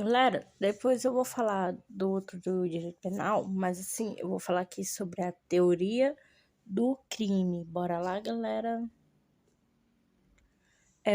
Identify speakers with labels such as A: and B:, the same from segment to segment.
A: Galera, depois eu vou falar do outro do direito penal, mas assim, eu vou falar aqui sobre a teoria do crime. Bora lá, galera.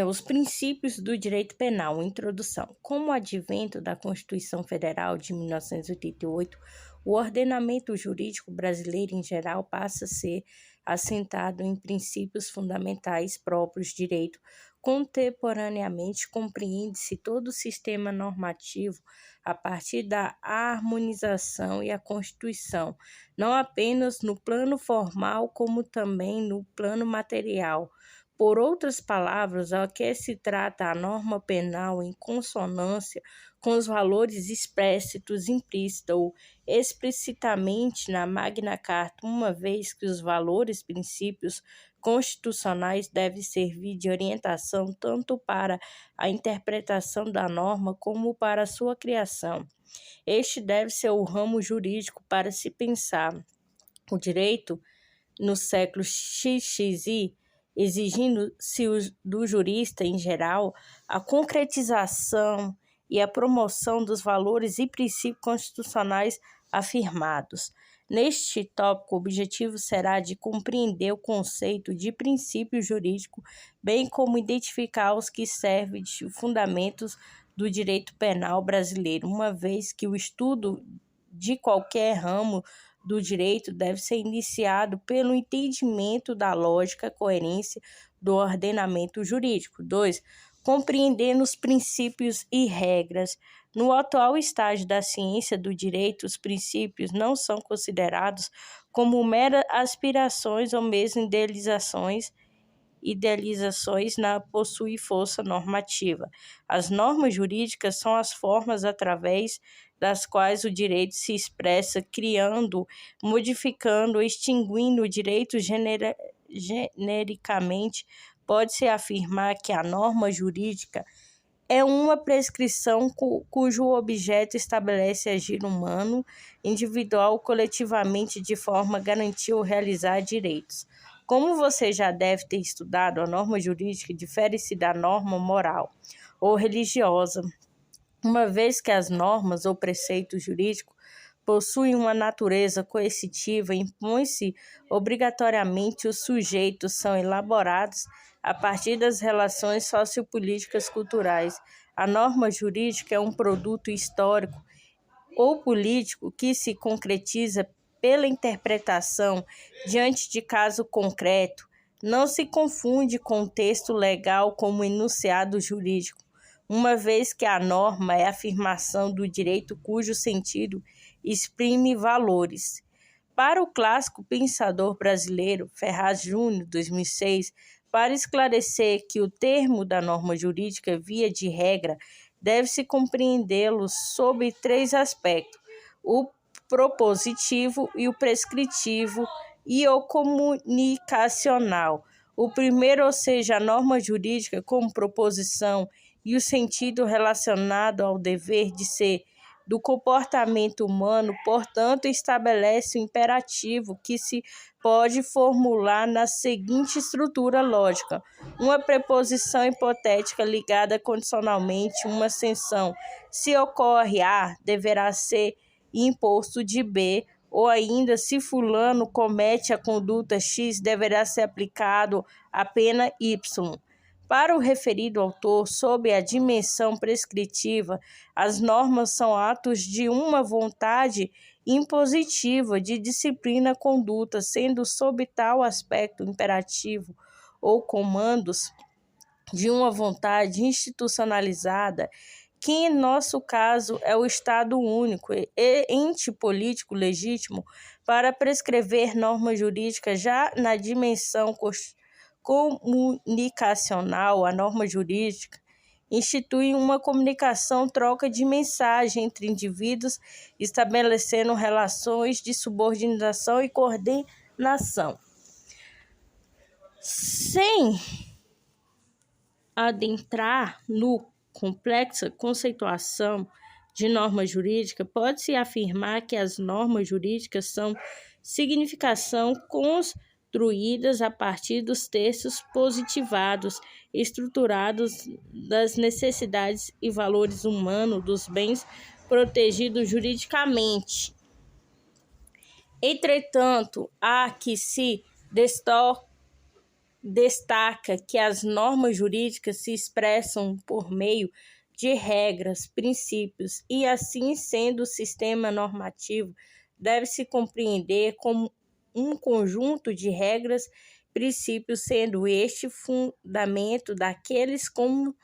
A: Os princípios do direito penal, introdução. Com o advento da Constituição Federal de 1988, o ordenamento jurídico brasileiro em geral passa a ser assentado em princípios fundamentais próprios de direito. Contemporaneamente, compreende-se todo o sistema normativo a partir da harmonização e a Constituição, não apenas no plano formal, como também no plano material. Por outras palavras, ao que se trata a norma penal em consonância com os valores explícitos, implícitos ou explicitamente na Magna Carta, uma vez que os valores, princípios constitucionais devem servir de orientação tanto para a interpretação da norma como para a sua criação. Este deve ser o ramo jurídico para se pensar o direito no século XXI, exigindo-se do jurista em geral a concretização e a promoção dos valores e princípios constitucionais afirmados. Neste tópico, o objetivo será de compreender o conceito de princípio jurídico, bem como identificar os que servem de fundamentos do direito penal brasileiro, uma vez que o estudo de qualquer ramo do direito deve ser iniciado pelo entendimento da lógica, coerência do ordenamento jurídico. 2. Compreendendo os princípios e regras. No atual estágio da ciência do direito, os princípios não são considerados como meras aspirações ou mesmo idealizações possuem força normativa. As normas jurídicas são as formas através das quais o direito se expressa, criando, modificando, extinguindo o direito genericamente. Pode-se afirmar que a norma jurídica é uma prescrição cujo objeto estabelece agir humano, individual ou coletivamente de forma a garantir ou realizar direitos. Como você já deve ter estudado, a norma jurídica difere-se da norma moral ou religiosa, uma vez que as normas ou preceitos jurídicos possuem uma natureza coercitiva, impõe-se obrigatoriamente os sujeitos são elaborados a partir das relações sociopolíticas culturais. A norma jurídica é um produto histórico ou político que se concretiza pela interpretação diante de caso concreto. Não se confunde com o texto legal como enunciado jurídico, uma vez que a norma é a afirmação do direito cujo sentido exprime valores. Para o clássico pensador brasileiro Ferraz Júnior, 2006, para esclarecer que o termo da norma jurídica, via de regra, deve-se compreendê-lo sob 3 aspectos: o propositivo, e o prescritivo e o comunicacional. O primeiro, ou seja, a norma jurídica como proposição e o sentido relacionado ao dever de ser do comportamento humano, portanto, estabelece o imperativo que se pode formular na seguinte estrutura lógica: uma preposição hipotética ligada condicionalmente uma sanção. Se ocorre A, deverá ser imposto de B, ou ainda, se fulano comete a conduta X, deverá ser aplicado a pena Y. Para o referido autor, sob a dimensão prescritiva, as normas são atos de uma vontade impositiva de disciplina conduta, sendo sob tal aspecto imperativo ou comandos de uma vontade institucionalizada, que em nosso caso é o Estado único, ente político legítimo para prescrever normas jurídicas. Já na dimensão comunicacional, a norma jurídica institui uma comunicação, troca de mensagem entre indivíduos, estabelecendo relações de subordinação e coordenação. Sem adentrar no complexa conceituação de norma jurídica, pode-se afirmar que as normas jurídicas são significação construídas a partir dos textos positivados, estruturados das necessidades e valores humanos dos bens protegidos juridicamente. Entretanto, há que se destaca que as normas jurídicas se expressam por meio de regras, princípios, e assim sendo o sistema normativo deve se compreender como um conjunto de regras, princípios, sendo este fundamento daqueles, como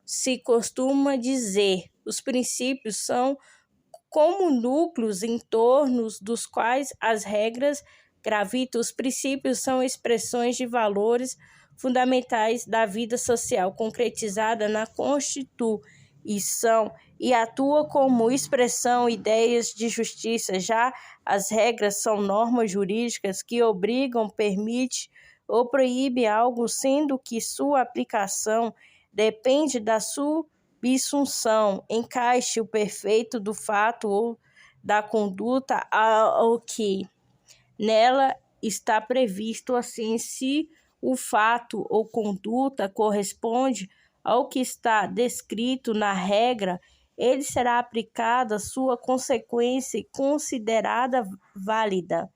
A: se costuma dizer, os princípios são como núcleos em torno dos quais as regras gravitam. Os princípios são expressões de valores fundamentais da vida social, concretizada na Constituição, e atua como expressão ideias de justiça. Já as regras são normas jurídicas que obrigam, permitem ou proíbem algo, sendo que sua aplicação depende da subsunção, encaixe o perfeito do fato ou da conduta ao que nela está previsto. Assim, se o fato ou conduta corresponde ao que está descrito na regra, ele será aplicado, sua consequência considerada válida.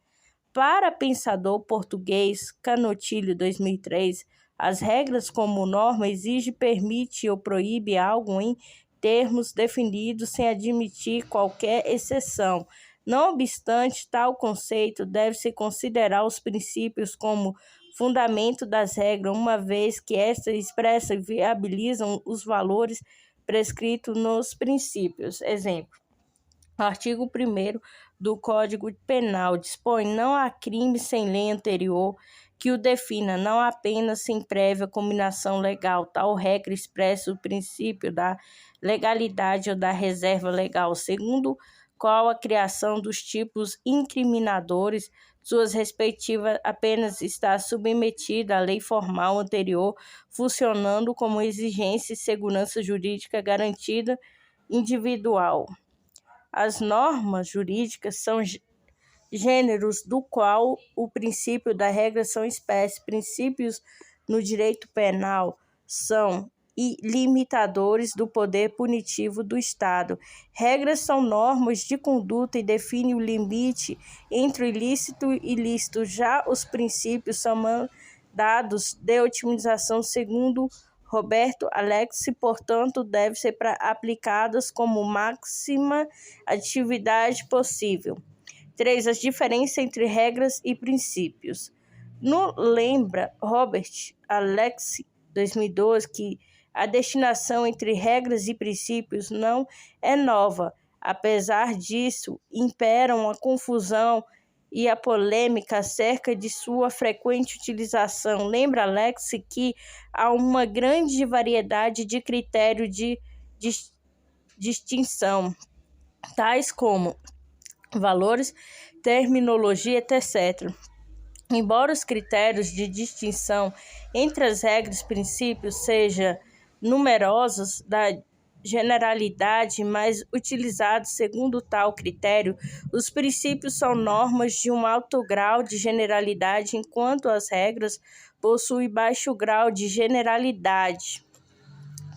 A: Para pensador português Canotilho, 2003, as regras como norma exige, permite ou proíbe algo em termos definidos sem admitir qualquer exceção. Não obstante tal conceito, deve-se considerar os princípios como fundamento das regras, uma vez que estas expressam e viabilizam os valores prescritos nos princípios. Exemplo: o artigo 1º do Código Penal dispõe: não há crime sem lei anterior que o defina, não apenas sem prévia combinação legal. Tal regra expressa o princípio da legalidade ou da reserva legal, segundo qual a criação dos tipos incriminadores, suas respectivas, apenas está submetida à lei formal anterior, funcionando como exigência e segurança jurídica garantida individual. As normas jurídicas são gêneros do qual o princípio da regra são espécies. Princípios no direito penal são limitadores do poder punitivo do Estado. Regras são normas de conduta e definem o limite entre o ilícito e ilícito. Já os princípios são mandados de otimização, segundo Roberto Alex, portanto, devem ser aplicadas como máxima atividade possível. 3. As diferenças entre regras e princípios. Lembra Robert Alex, 2012, que a destinação entre regras e princípios não é nova. Apesar disso, imperam a confusão e a polêmica acerca de sua frequente utilização. Lembra Alex que há uma grande variedade de critérios de distinção, tais como valores, terminologia, etc. Embora os critérios de distinção entre as regras e princípios sejam numerosos, da generalidade mais utilizados segundo tal critério, os princípios são normas de um alto grau de generalidade, enquanto as regras possuem baixo grau de generalidade.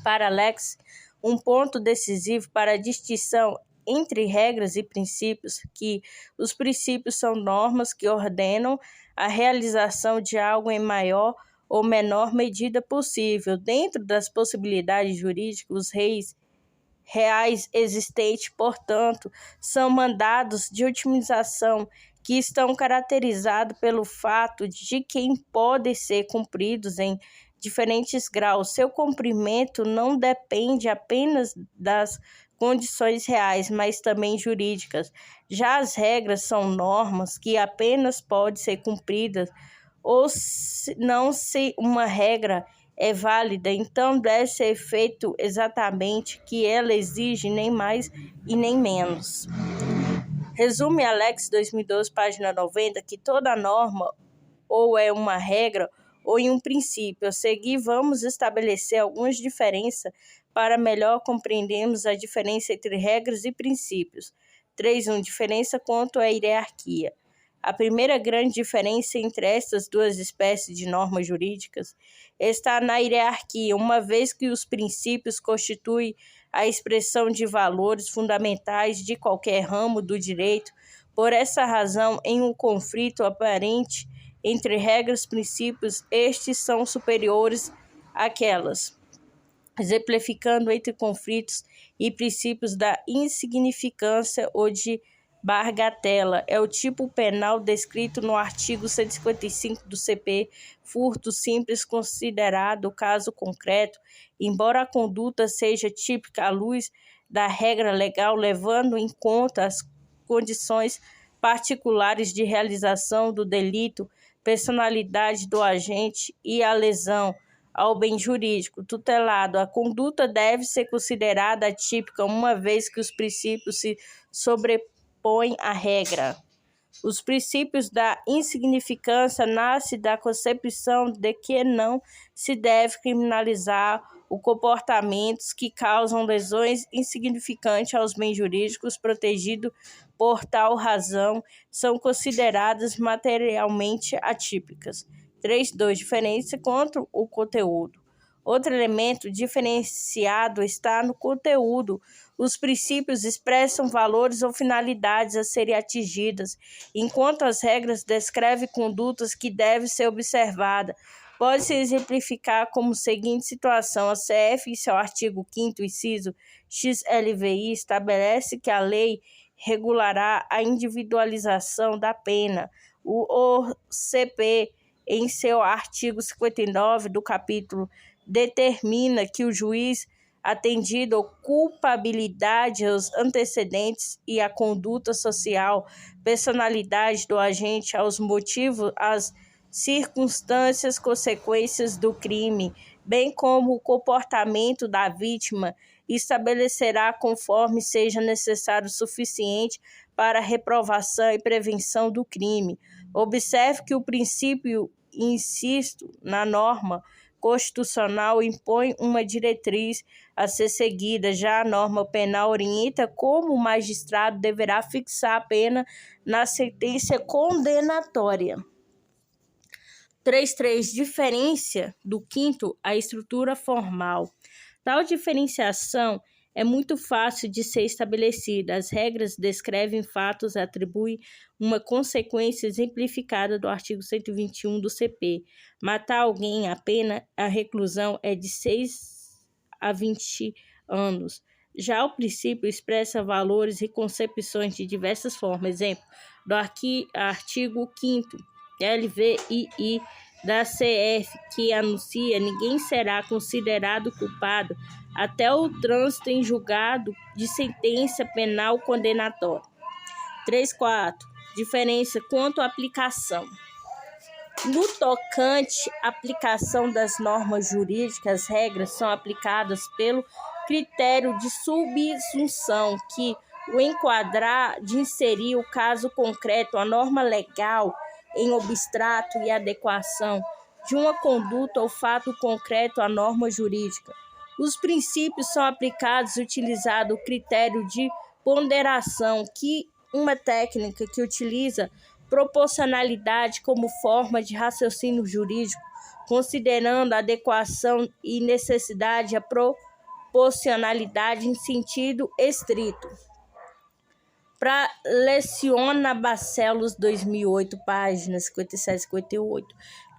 A: Para Alex, um ponto decisivo para a distinção entre regras e princípios, que os princípios são normas que ordenam a realização de algo em maior ou menor medida possível, dentro das possibilidades jurídicas. Os reais existentes, portanto, são mandados de otimização que estão caracterizados pelo fato de que podem ser cumpridos em diferentes graus. Seu cumprimento não depende apenas das condições reais, mas também jurídicas. Já as regras são normas que apenas podem ser cumpridas, ou não, se uma regra é válida, então deve ser feito exatamente o que ela exige, nem mais e nem menos. Resume Alex, 2012, página 90, que toda norma ou é uma regra ou em um princípio. A seguir, vamos estabelecer algumas diferenças para melhor compreendermos a diferença entre regras e princípios. 3.1. Diferença quanto à hierarquia. A primeira grande diferença entre estas duas espécies de normas jurídicas está na hierarquia, uma vez que os princípios constituem a expressão de valores fundamentais de qualquer ramo do direito. Por essa razão, em um conflito aparente entre regras e princípios, estes são superiores àquelas, exemplificando entre conflitos e princípios da insignificância ou de bagatela. É o tipo penal descrito no artigo 155 do CP, furto simples considerado caso concreto, embora a conduta seja típica à luz da regra legal, levando em conta as condições particulares de realização do delito, personalidade do agente e a lesão ao bem jurídico tutelado. A conduta deve ser considerada atípica, uma vez que os princípios se sobrepõem à regra. Os princípios da insignificância nascem da concepção de que não se deve criminalizar os comportamentos que causam lesões insignificantes aos bens jurídicos protegidos. Por tal razão, são consideradas materialmente atípicas. 3.2. Diferença quanto ao conteúdo. Outro elemento diferenciado está no conteúdo. Os princípios expressam valores ou finalidades a serem atingidas, enquanto as regras descrevem condutas que devem ser observadas. Pode-se exemplificar como seguinte situação: a CF, em seu artigo 5º, inciso XLVI, estabelece que a lei regulará a individualização da pena. O OCP, em seu artigo 59 do capítulo, determina que o juiz, atendido a culpabilidade, aos antecedentes e à conduta social, personalidade do agente, aos motivos, às circunstâncias, consequências do crime, bem como o comportamento da vítima, estabelecerá conforme seja necessário o suficiente para a reprovação e prevenção do crime. Observe que o princípio, insisto, na norma constitucional impõe uma diretriz a ser seguida, já a norma penal orienta como o magistrado deverá fixar a pena na sentença condenatória. 3.3. Diferença do 5º a estrutura formal. Tal diferenciação é muito fácil de ser estabelecida. As regras descrevem fatos, atribuem uma consequência exemplificada do artigo 121 do CP. Matar alguém, a reclusão é de 6 a 20 anos. Já o princípio expressa valores e concepções de diversas formas. Exemplo, do artigo 5º LVII da CF, que anuncia: ninguém será considerado culpado até o trânsito em julgado de sentença penal condenatória. 3.4. Diferença quanto à aplicação. No tocante à aplicação das normas jurídicas, as regras são aplicadas pelo critério de subsunção, que o enquadrar de inserir o caso concreto, a norma legal, em abstrato e adequação de uma conduta ao fato concreto à norma jurídica. Os princípios são aplicados utilizando o critério de ponderação, que uma técnica que utiliza proporcionalidade como forma de raciocínio jurídico, considerando a adequação e necessidade, a proporcionalidade em sentido estrito. Para Leciona Barcelos, 2008, páginas 57 e 58,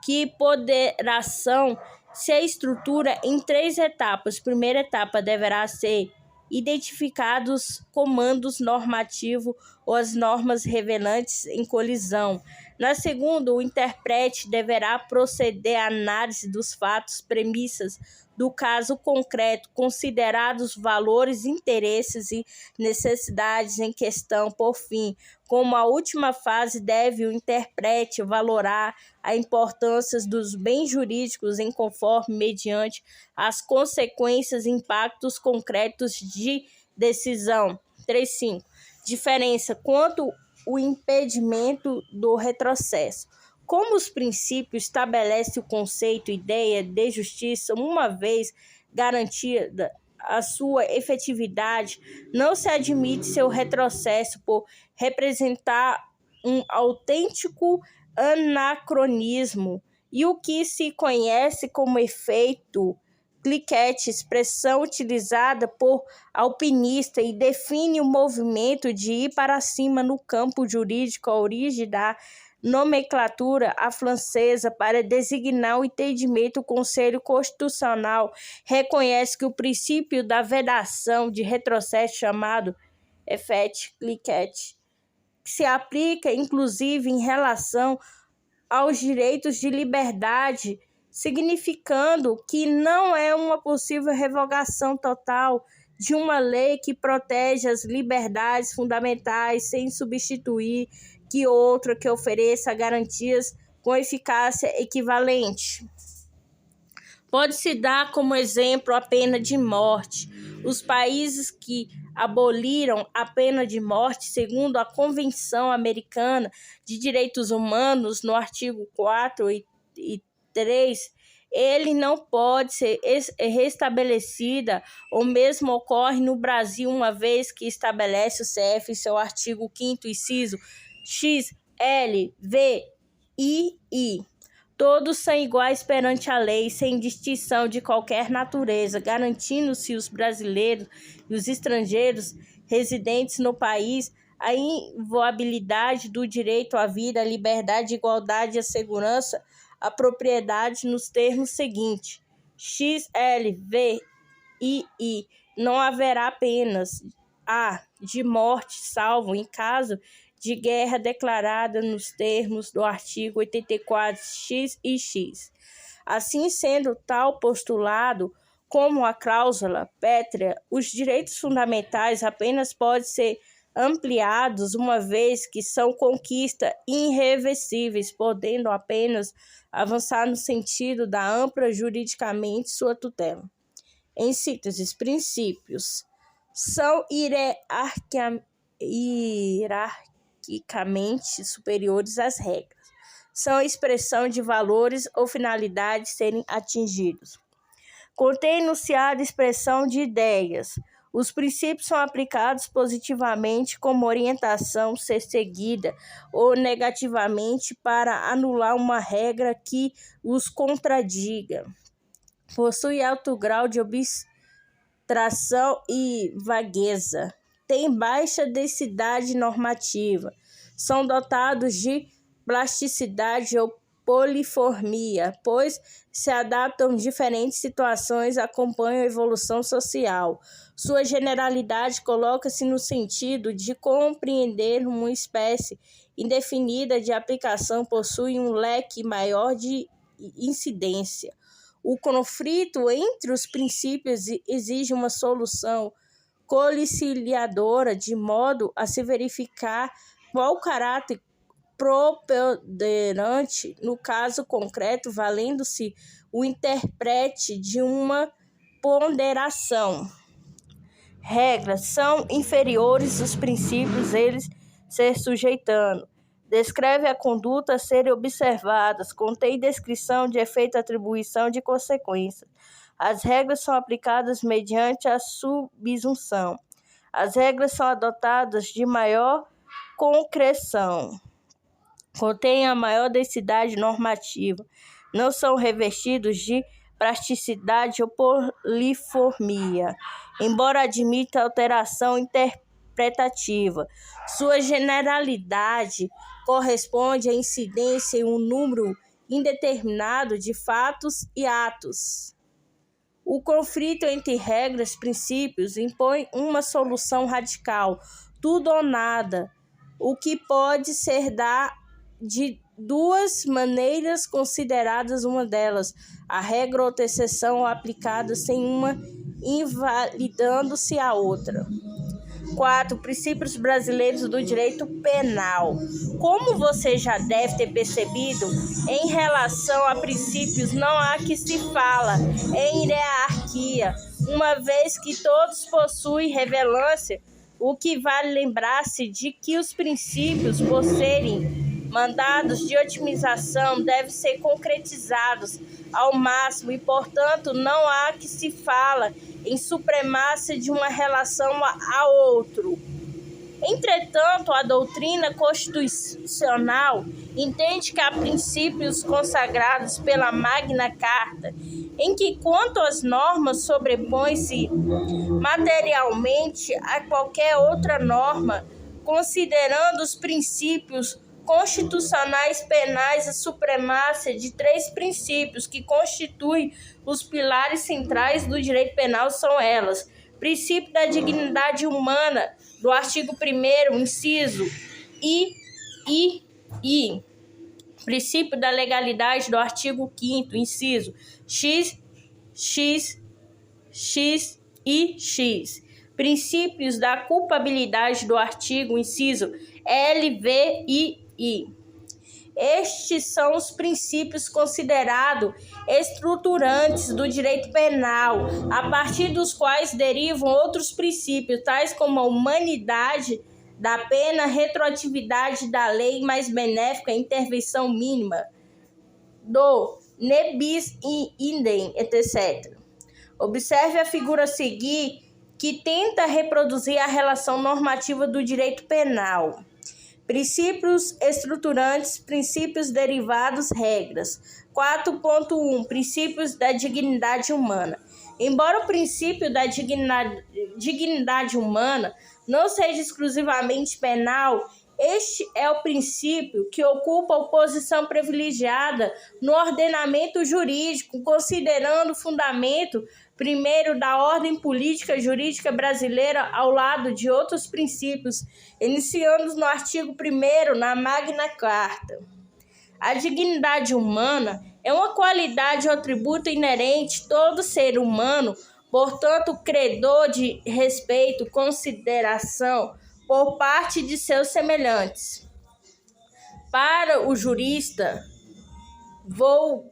A: que ponderação se estrutura em 3 etapas. Primeira etapa deverá ser identificados comandos normativos ou as normas revelantes em colisão. Na segunda, o intérprete deverá proceder à análise dos fatos, premissas do caso concreto, considerados valores, interesses e necessidades em questão. Por fim, como a última fase, deve o intérprete valorar a importância dos bens jurídicos em conforme mediante as consequências e impactos concretos de decisão. 3.5. Diferença quanto ao impedimento do retrocesso. Como os princípios estabelecem o conceito e ideia de justiça, uma vez garantida a sua efetividade, não se admite seu retrocesso por representar um autêntico anacronismo, e o que se conhece como efeito cliquete, expressão utilizada por alpinista e define o movimento de ir para cima no campo jurídico, a origem da nomenclatura à francesa para designar o entendimento. O Conselho Constitucional reconhece que o princípio da vedação de retrocesso, chamado effet cliquete, se aplica inclusive em relação aos direitos de liberdade, significando que não é uma possível revogação total de uma lei que protege as liberdades fundamentais sem substituir que outra que ofereça garantias com eficácia equivalente. Pode-se dar como exemplo a pena de morte. Os países que aboliram a pena de morte, segundo a Convenção Americana de Direitos Humanos, no artigo 4 e 3, ele não pode ser restabelecida. O mesmo ocorre no Brasil, uma vez que estabelece o CF em seu artigo 5º, inciso X, L, V, I. Todos são iguais perante a lei, sem distinção de qualquer natureza, garantindo-se os brasileiros e os estrangeiros residentes no país a inviolabilidade do direito à vida, à liberdade, à igualdade, à segurança, à propriedade, nos termos seguintes: X, L, V, I. Não haverá penas de morte, salvo em caso de guerra declarada nos termos do artigo 84, X e X. Assim sendo tal postulado como a cláusula pétrea, os direitos fundamentais apenas podem ser ampliados uma vez que são conquistas irreversíveis, podendo apenas avançar no sentido da ampla juridicamente sua tutela. Em síntese, princípios são hierarquicamente superiores às regras. São a expressão de valores ou finalidades serem atingidos. Contém enunciado expressão de ideias. Os princípios são aplicados positivamente como orientação ser seguida ou negativamente para anular uma regra que os contradiga. Possui alto grau de abstração e vagueza. Tem baixa densidade normativa. São dotados de plasticidade ou poliformia, pois se adaptam a diferentes situações, acompanham a evolução social. Sua generalidade coloca-se no sentido de compreender uma espécie indefinida de aplicação, possui um leque maior de incidência. O conflito entre os princípios exige uma solução conciliadora, de modo a se verificar qual o caráter preponderante no caso concreto, valendo-se o intérprete de uma ponderação. Regras são inferiores aos princípios, eles se sujeitando. Descreve a conduta a serem observadas, contém descrição de efeito, atribuição de consequências. As regras são aplicadas mediante a subsunção. As regras são adotadas de maior concreção. Contém a maior densidade normativa. Não são revestidos de plasticidade ou poliformia, embora admita alteração interpretativa. Sua generalidade corresponde à incidência em um número indeterminado de fatos e atos. O conflito entre regras e princípios impõe uma solução radical, tudo ou nada, o que pode ser de duas maneiras consideradas, uma delas, a regra ou outra exceção aplicada sem uma invalidando-se a outra. 4. Princípios brasileiros do direito penal. Como você já deve ter percebido, em relação a princípios não há que se fala em hierarquia, uma vez que todos possuem relevância, o que vale lembrar-se de que os princípios, por serem mandados de otimização, devem ser concretizados ao máximo e, portanto, não há que se fala em supremacia de uma relação a outro. Entretanto, a doutrina constitucional entende que há princípios consagrados pela Magna Carta, em que, quanto às normas, sobrepõe-se materialmente a qualquer outra norma, considerando os princípios constitucionais penais a supremacia de 3 princípios que constituem os pilares centrais do direito penal são elas: princípio da dignidade humana, do artigo 1º, inciso I. Princípio da legalidade, do artigo 5º, inciso X e X. Princípios da culpabilidade, do artigo, inciso L, V e I. Estes são os princípios considerados estruturantes do direito penal, a partir dos quais derivam outros princípios, tais como a humanidade da pena, retroatividade da lei mais benéfica, intervenção mínima, do ne bis in idem, etc. Observe a figura a seguir, que tenta reproduzir a relação normativa do direito penal. Princípios estruturantes, princípios derivados, regras. 4.1. Princípios da dignidade humana. Embora o princípio da dignidade humana não seja exclusivamente penal, este é o princípio que ocupa a posição privilegiada no ordenamento jurídico, considerando o fundamento primeiro da ordem política jurídica brasileira ao lado de outros princípios, iniciando no artigo 1º na Magna Carta. A dignidade humana é uma qualidade ou atributo inerente a todo ser humano, portanto, credor de respeito, consideração por parte de seus semelhantes. Para o jurista Wolfgang